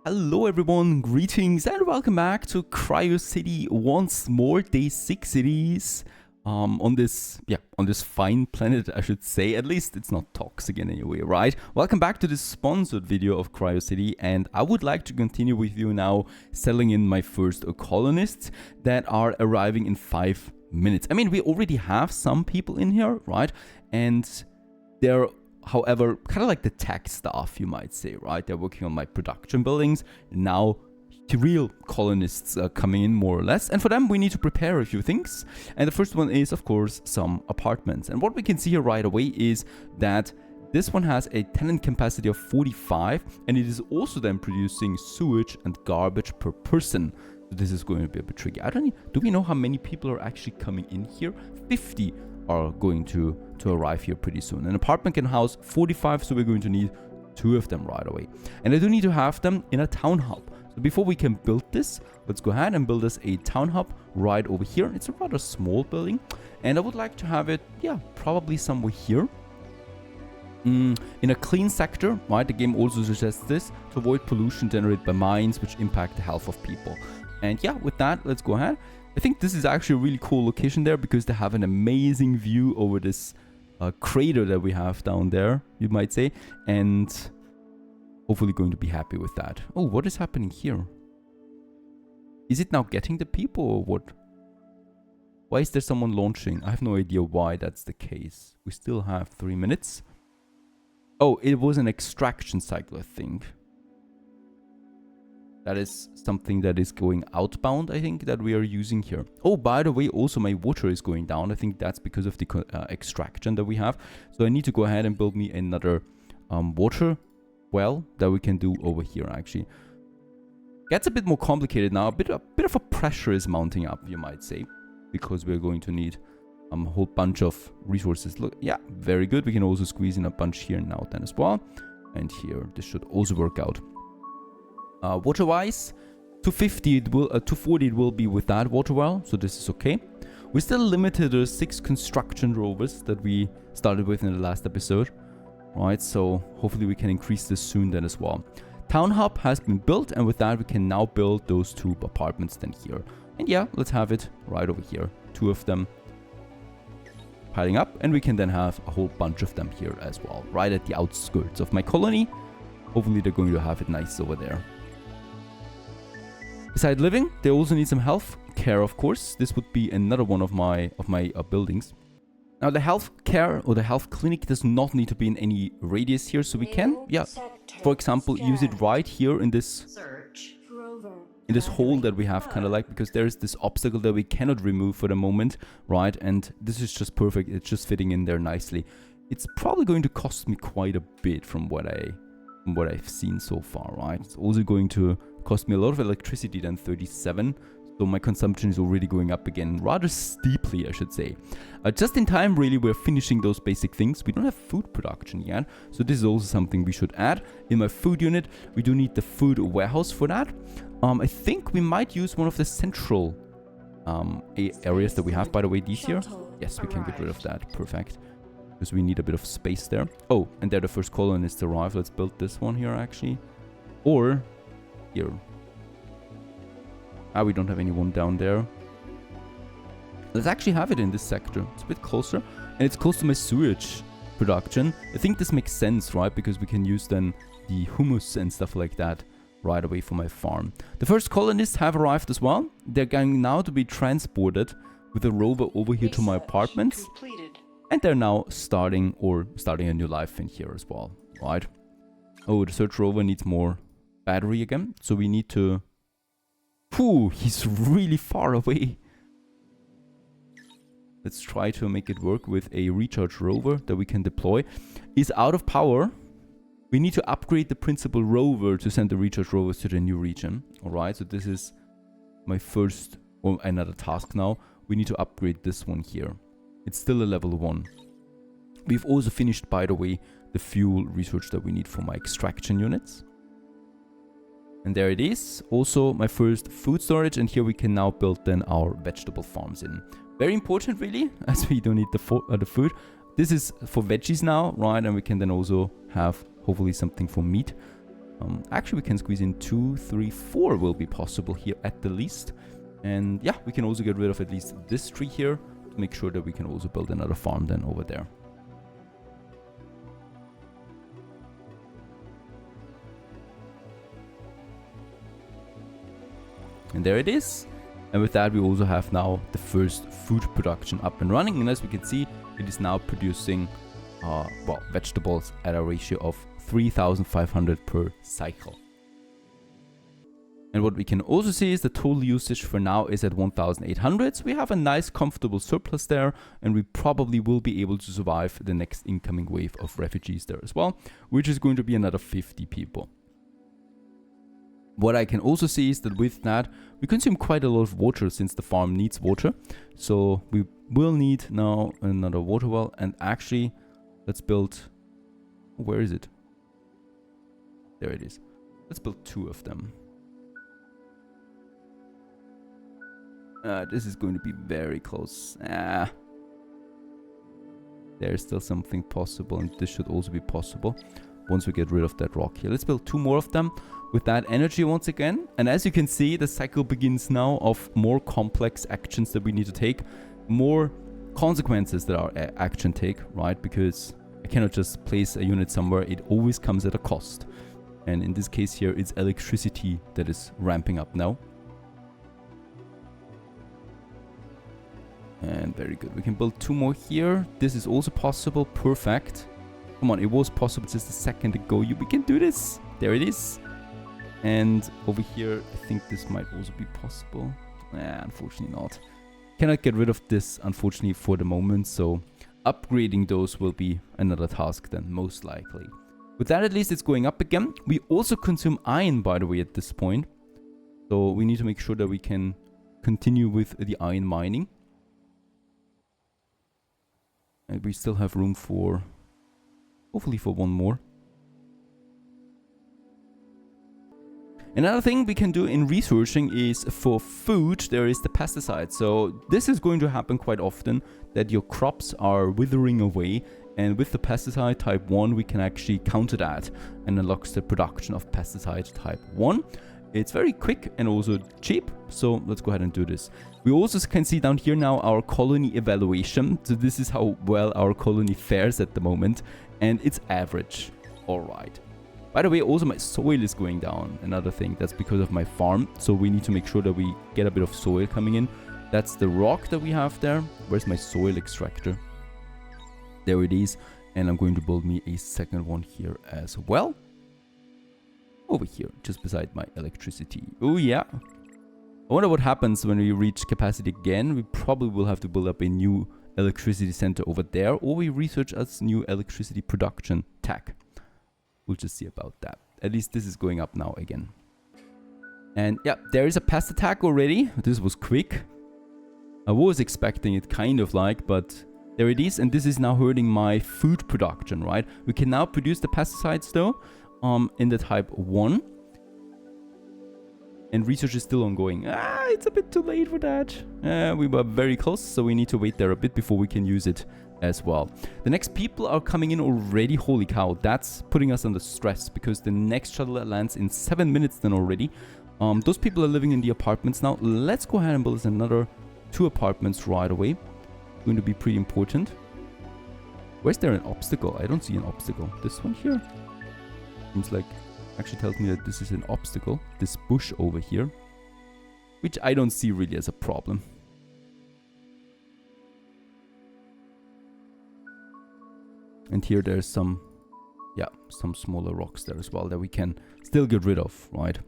Hello everyone, greetings and welcome back to Quriocity once more. Day 6 it is. On this fine planet, I should say. At least it's not toxic in any way, right? Welcome back to this sponsored video of Quriocity, and I would like to continue with you now, selling in my first colonists that are arriving in 5 minutes. I mean, we already have some people in here, right? And they're, however, kind of like the tech staff, you might say, right? They're working on my production buildings. Now, the real colonists are coming in, more or less. And for them, we need to prepare a few things. And the first one is, of course, some apartments. And what we can see here right away is that this one has a tenant capacity of 45. And it is also then producing sewage and garbage per person. So this is going to be a bit tricky. Do we know how many people are actually coming in here? 50 are going to arrive here pretty soon. An apartment can house 45, so we're going to need 2 of them right away. And I do need to have them in a town hub. So before we can build this, let's go ahead and build us a town hub right over here. It's a rather small building, and I would like to have it, probably somewhere here. In a clean sector, right? The game also suggests this to avoid pollution generated by mines, which impact the health of people. And with that, let's go ahead. I think this is actually a really cool location there because they have an amazing view over this crater that we have down there, you might say, and hopefully going to be happy with that. Oh, what is happening here? Is it now getting the people or what? Why is there someone launching? I have no idea why that's the case. We still have 3 minutes. Oh, it was an extraction cycle, I think. That is something that is going outbound, I think, that we are using here. Oh, by the way, also my water is going down. I think that's because of the extraction that we have. So I need to go ahead and build me another water well that we can do over here, actually. Gets a bit more complicated now. A bit of a pressure is mounting up, you might say, because we're going to need a whole bunch of resources. Look, very good. We can also squeeze in a bunch here now then as well. And here, this should also work out. Water-wise, 240 it will be with that water well, so this is okay. We're still limited to 6 construction rovers that we started with in the last episode, right? So hopefully we can increase this soon then as well. Town hub has been built, and with that we can now build those 2 apartments then here. And let's have it right over here. 2 of them piling up, and we can then have a whole bunch of them here as well, right at the outskirts of my colony. Hopefully they're going to have it nice over there. Besides living, they also need some health care, of course. This would be another one of my buildings. Now, the health care or the health clinic does not need to be in any radius here, so we can, for example, use it right here in this hole that we have, kind of like, because there is this obstacle that we cannot remove for the moment, right? And this is just perfect. It's just fitting in there nicely. It's probably going to cost me quite a bit from what I've seen so far, right? It's also going to cost me a lot of electricity than 37, so my consumption is already going up again rather steeply, I should say. Just in time, really, we're finishing those basic things. We don't have food production yet, so this is also something we should add. In my food unit, we do need the food warehouse for that. I think we might use one of the central areas that we have, by the way, these here. Yes, we can get rid of that. Perfect. Because we need a bit of space there. Oh, and there the first colonists arrive. Let's build this one here, actually. Or here. We don't have anyone down there. Let's actually have it in this sector. It's a bit closer. And it's close to my sewage production. I think this makes sense, right? Because we can use then the humus and stuff like that right away from my farm. The first colonists have arrived as well. They're going now to be transported with a rover over here to my apartments. And they're now starting a new life in here as well, right? Oh, the search rover needs more battery again, so we need to... he's really far away. Let's try to make it work with a recharge rover that we can deploy. Is out of power. We need to upgrade the principal rover to send the recharge rovers to the new region. Alright, so this is my first, or another task now. We need to upgrade this one here. It's still a level 1. We've also finished, by the way, the fuel research that we need for my extraction units. And there it is. Also my first food storage, and here we can now build then our vegetable farms in. Very important, really, as we don't need the food. This is for veggies now, right? And we can then also have hopefully something for meat. Actually, we can squeeze in 2, 3, 4 will be possible here at the least. And yeah, we can also get rid of at least this tree here to make sure that we can also build another farm then over there. And there it is. And with that, we also have now the first food production up and running. And as we can see, it is now producing well, vegetables at a ratio of 3,500 per cycle. And what we can also see is the total usage for now is at 1,800. So we have a nice comfortable surplus there, and we probably will be able to survive the next incoming wave of refugees there as well, which is going to be another 50 people. What I can also see is that with that, we consume quite a lot of water since the farm needs water. So we will need now another water well, and actually, let's build, where is it? There it is. Let's build 2 of them. This is going to be very close. There's still something possible, and this should also be possible once we get rid of that rock here. Let's build 2 more of them with that energy once again. And as you can see, the cycle begins now of more complex actions that we need to take, more consequences that our action take, right? Because I cannot just place a unit somewhere. It always comes at a cost. And in this case here, it's electricity that is ramping up now. And very good. We can build 2 more here. This is also possible. Perfect. Come on, it was possible just a second ago. We can do this. There it is. And over here, I think this might also be possible. Unfortunately not. Cannot get rid of this, unfortunately, for the moment. So upgrading those will be another task then, most likely. With that, at least it's going up again. We also consume iron, by the way, at this point. So we need to make sure that we can continue with the iron mining. And we still have room for, hopefully for 1 more. Another thing we can do in researching is for food, there is the pesticide. So this is going to happen quite often, that your crops are withering away. And with the pesticide type 1, we can actually counter that and unlocks the production of pesticide type 1. It's very quick and also cheap. So let's go ahead and do this. We also can see down here now our colony evaluation. So this is how well our colony fares at the moment. And it's average. All right. By the way, also my soil is going down. Another thing, that's because of my farm. So we need to make sure that we get a bit of soil coming in. That's the rock that we have there. Where's my soil extractor? There it is. And I'm going to build me a second one here as well. Over here, just beside my electricity. Oh yeah. I wonder what happens when we reach capacity again. We probably will have to build up a new electricity center over there. Or we research as new electricity production tech. We'll just see about that. At least this is going up now again. And yeah, there is a pest attack already. This was quick. I was expecting it kind of like, but there it is. And this is now hurting my food production, right? We can now produce the pesticides though, in the type 1. And research is still ongoing. It's a bit too late for that. We were very close, so we need to wait there a bit before we can use it as well. The next people are coming in already. Holy cow, that's putting us under stress because the next shuttle lands in 7 minutes then already. Those people are living in the apartments now. Let's go ahead and build another 2 apartments right away. Going to be pretty important. Where's there an obstacle? I don't see an obstacle. This one here seems like actually tells me that this is an obstacle. This bush over here, which I don't see really as a problem. And here there's some smaller rocks there as well that we can still get rid of, right?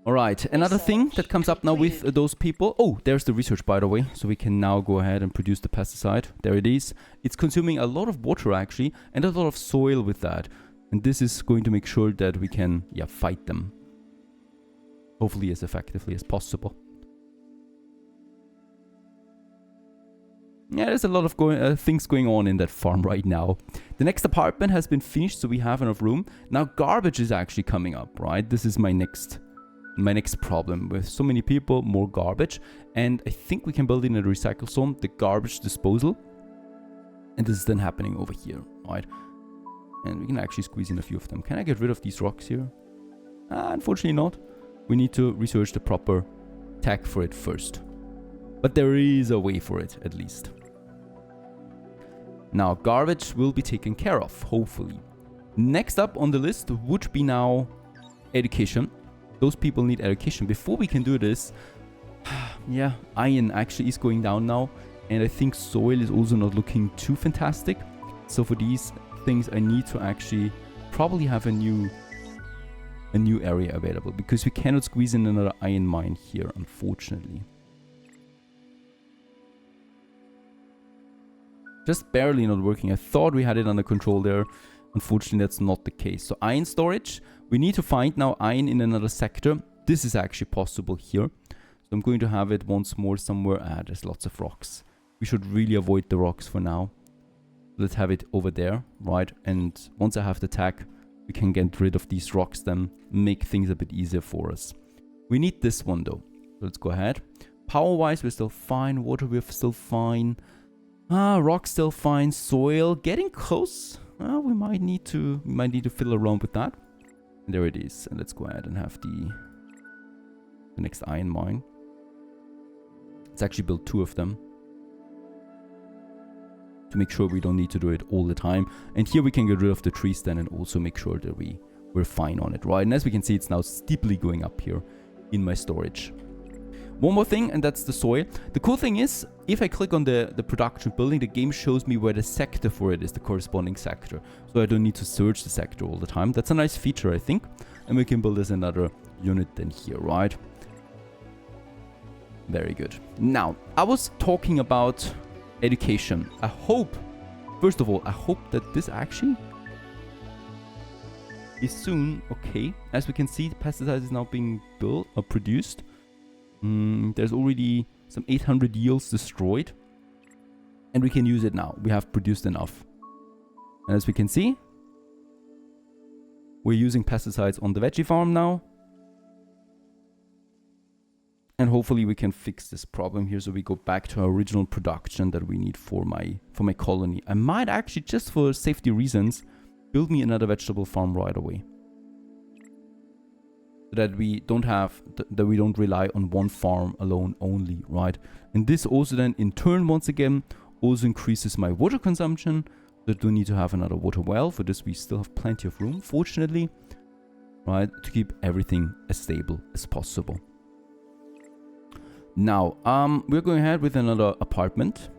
All right, another thing that comes up now with those people. Oh, there's the research, by the way. So we can now go ahead and produce the pesticide. There it is. It's consuming a lot of water actually, and a lot of soil with that. And this is going to make sure that we can, fight them. Hopefully as effectively as possible. Yeah, there's a lot of things going on in that farm right now. The next apartment has been finished, so we have enough room. Now garbage is actually coming up, right? This is my next problem. With so many people, more garbage. And I think we can build in a recycle zone, the garbage disposal. And this is then happening over here, right? And we can actually squeeze in a few of them. Can I get rid of these rocks here? Unfortunately not. We need to research the proper tag for it first. But there is a way for it, at least. Now, garbage will be taken care of, hopefully. Next up on the list would be now education. Those people need education. Before we can do this, yeah, iron actually is going down now. And I think soil is also not looking too fantastic. So for these things, I need to actually probably have a new area available, because we cannot squeeze in another iron mine here, unfortunately. Just barely not working. I thought we had it under control there. Unfortunately, that's not the case. So iron storage, we need to find now iron in another sector. This is actually possible here. So I'm going to have it once more somewhere. There's lots of rocks. We should really avoid the rocks for now. Let's have it over there, right? And once I have the tag, we can get rid of these rocks, then make things a bit easier for us. We need this one though. So let's go ahead. Power-wise, we're still fine. Water, we're still fine. Rock still fine. Soil, getting close. We might need to fiddle around with that. And there it is. And let's go ahead and have the next iron mine. Let's actually build 2 of them, to make sure we don't need to do it all the time. And here we can get rid of the trees then, and also make sure that we're fine on it, right? And as we can see, it's now steeply going up here in my storage. One more thing, and that's the soil. The cool thing is, if I click on the production building, the game shows me where the sector for it is, the corresponding sector. So I don't need to search the sector all the time. That's a nice feature, I think. And we can build as another unit then here, right? Very good. Now, I was talking about education. I hope, first of all, I hope that this actually is soon okay. As we can see, the pesticide is now being built or produced. There's already some 800 yields destroyed, and we can use it now. We have produced enough. And as we can see, we're using pesticides on the veggie farm now. And hopefully we can fix this problem here, so we go back to our original production that we need for my colony. I might actually, just for safety reasons, build me another vegetable farm right away, so that we don't rely on one farm alone only, right? And this also then in turn, once again, also increases my water consumption. So I don't need to have another water well. For this we still have plenty of room, fortunately, right, to keep everything as stable as possible. Now, we're going ahead with another apartment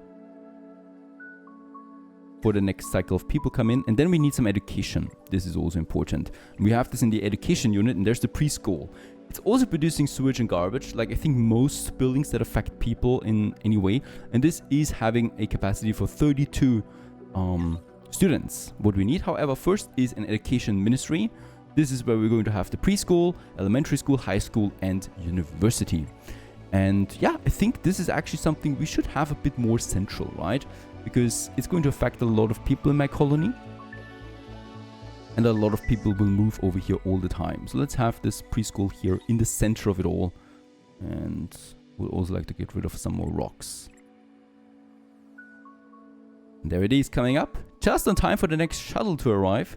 for the next cycle of people come in, and then we need some education. This is also important. We have this in the education unit, and there's the preschool. It's also producing sewage and garbage, like I think most buildings that affect people in any way, and this is having a capacity for 32 students. What we need, however, first is an education ministry. This is where we're going to have the preschool, elementary school, high school, and university. And yeah, I think this is actually something we should have a bit more central, right? Because it's going to affect a lot of people in my colony. And a lot of people will move over here all the time. So let's have this preschool here in the center of it all. And we'll also like to get rid of some more rocks. And there it is, coming up. Just on time for the next shuttle to arrive.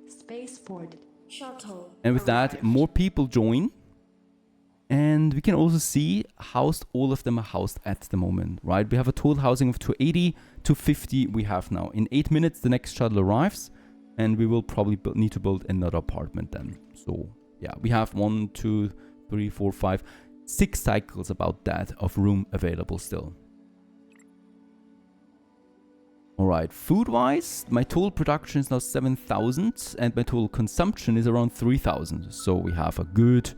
Spaceport shuttle. And with that, more people join. And we can also see all of them are housed at the moment, right? We have a total housing of 280, 250 we have now. In 8 minutes, the next shuttle arrives, and we will probably need to build another apartment then. So yeah, we have 1, 2, 3, 4, 5, 6 cycles about that of room available still. All right, food-wise, my total production is now 7,000, and my total consumption is around 3,000. So we have a good,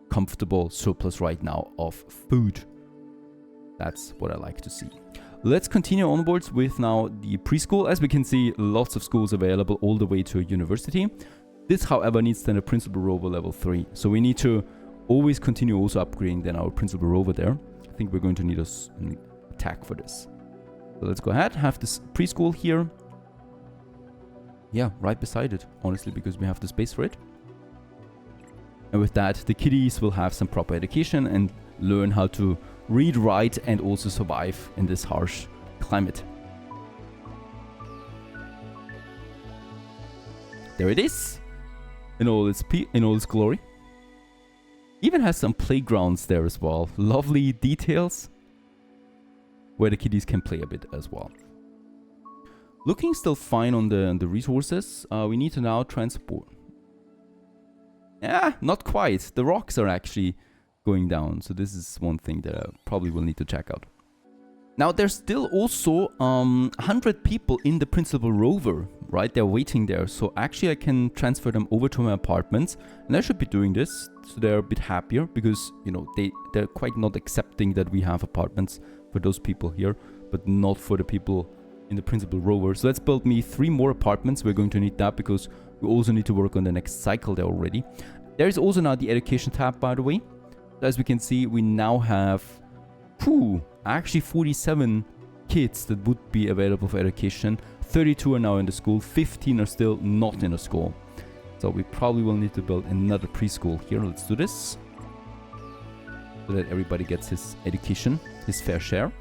comfortable surplus right now of food. That's what I like to see. Let's continue onwards with now the preschool. As we can see, lots of schools available all the way to a university. This, however, needs then a principal rover level 3. So we need to always continue also upgrading then our principal rover there. I think we're going to need an attack for this. So let's go ahead, have this preschool here. Yeah, right beside it, honestly, because we have the space for it. And with that, the kiddies will have some proper education and learn how to read, write, and also survive in this harsh climate. There it is. In all its glory. Even has some playgrounds there as well. Lovely details. Where the kiddies can play a bit as well. Looking still fine on the resources. We need to now transport. Yeah, not quite. The rocks are actually going down. So this is one thing that I probably will need to check out. Now there's still also 100 people in the principal rover, right? They're waiting there. So actually I can transfer them over to my apartments. And I should be doing this. So they're a bit happier because, you know, they're quite not accepting that we have apartments for those people here, but not for the people in the principal rover. So let's build me 3 more apartments. We're going to need that because we also need to work on the next cycle there already. There is also now the education tab, by the way. As we can see, we now have actually 47 kids that would be available for education. 32 are now in the school, 15 are still not in the school. So we probably will need to build another preschool here. Let's do this. So that everybody gets his education, his fair share.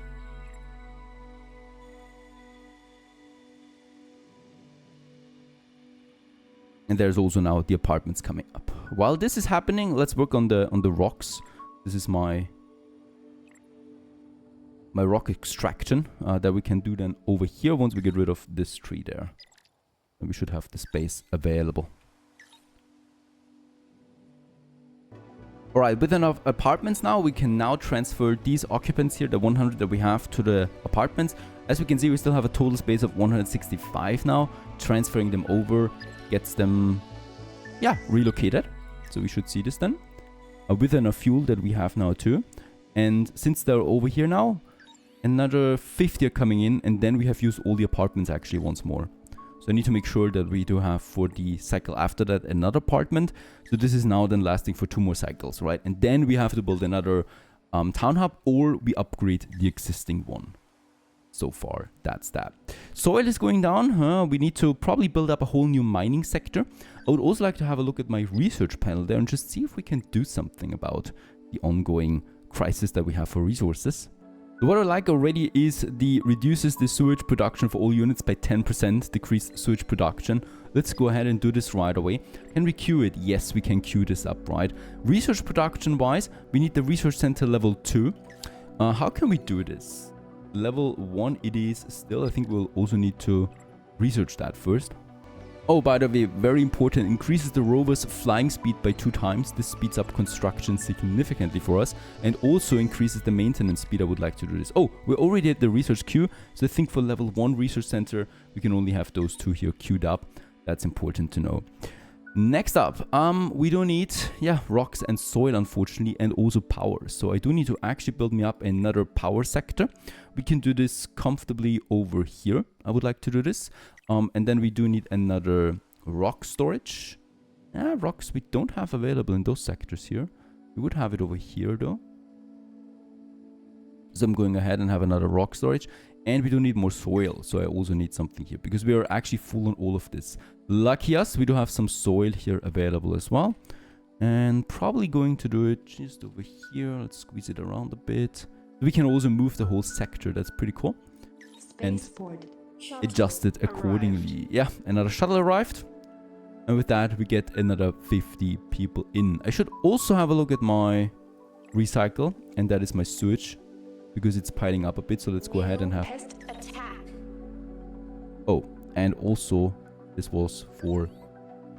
And there's also now the apartments coming up. While this is happening, let's work on the rocks. This is my rock extraction that we can do then over here once we get rid of this tree there. And we should have the space available. Alright, with enough apartments now, we can now transfer these occupants here, the 100 that we have, to the apartments. As we can see, we still have a total space of 165 now. Transferring them over gets them, relocated. So we should see this then. With enough fuel that we have now too. And since they're over here now, another 50 are coming in, and then we have used all the apartments actually once more. So I need to make sure that we do have for the cycle after that another apartment. So this is now then lasting for 2 more cycles, right? And then we have to build another town hub, or we upgrade the existing one. So far, that's that. Soil is going down. We need to probably build up a whole new mining sector. I would also like to have a look at my research panel there and just see if we can do something about the ongoing crisis that we have for resources. What I like already is reduces the sewage production for all units by 10%, decreased sewage production. Let's go ahead and do this right away. Can we queue it? Yes, we can queue this up, right? Research production wise, we need the research center level 2. How can we do this? Level 1 it is still. I think we'll also need to research that first. Oh, by the way, very important, increases the rover's flying speed by 2 times. This speeds up construction significantly for us and also increases the maintenance speed. I would like to do this. Oh, we already had the research queue. So I think for level 1 research center, we can only have those 2 here queued up. That's important to know. Next up, we do need, rocks and soil, unfortunately, and also power. So I do need to actually build me up another power sector. We can do this comfortably over here. I would like to do this. And then we do need another rock storage. Rocks we don't have available in those sectors here. We would have it over here though. So I'm going ahead and have another rock storage. And we do need more soil, so I also need something here because we are actually full on all of this. Lucky us, we do have some soil here available as well. And probably going to do it just over here. Let's squeeze it around a bit. We can also move the whole sector, that's pretty cool. And adjust it accordingly. Yeah, another shuttle arrived. And with that, we get another 50 people in. I should also have a look at my recycle, and that is my sewage. Because it's piling up a bit, so let's go ahead and have... Oh, and also, this was for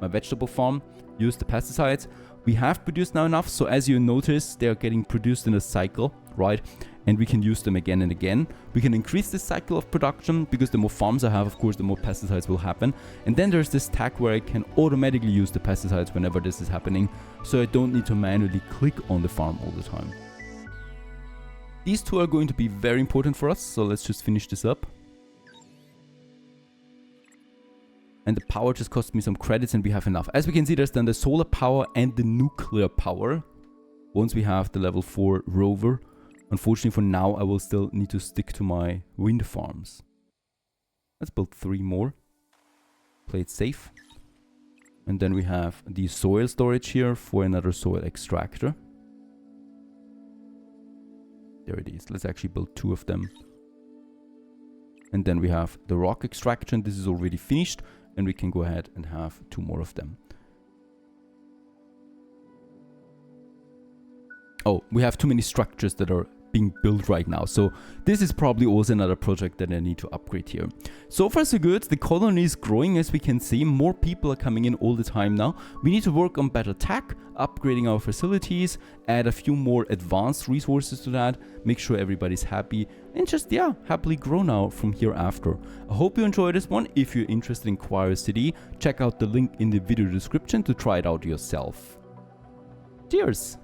my vegetable farm. Use the pesticides. We have produced now enough, so as you notice, they are getting produced in a cycle, right? And we can use them again and again. We can increase the cycle of production, because the more farms I have, of course, the more pesticides will happen. And then there's this tag where I can automatically use the pesticides whenever this is happening, so I don't need to manually click on the farm all the time. These 2 are going to be very important for us, so let's just finish this up. And the power just cost me some credits and we have enough. As we can see, there's then the solar power and the nuclear power. Once we have the level 4 rover. Unfortunately for now, I will still need to stick to my wind farms. Let's build 3 more. Play it safe. And then we have the soil storage here for another soil extractor. There it is. Let's actually build 2 of them. And then we have the rock extraction. This is already finished. and we can go ahead and have 2 more of them. Oh, we have too many structures that are being built right now, so this is probably also another project that I need to upgrade here. So far so good. The colony is growing, as we can see. More people are coming in all the time now. We need to work on better tech, upgrading our facilities, add a few more advanced resources to that, make sure everybody's happy, and just, yeah, happily grow now from here after. I hope you enjoyed this one. If you're interested in Quriocity, check out the link in the video description to try it out yourself. Cheers!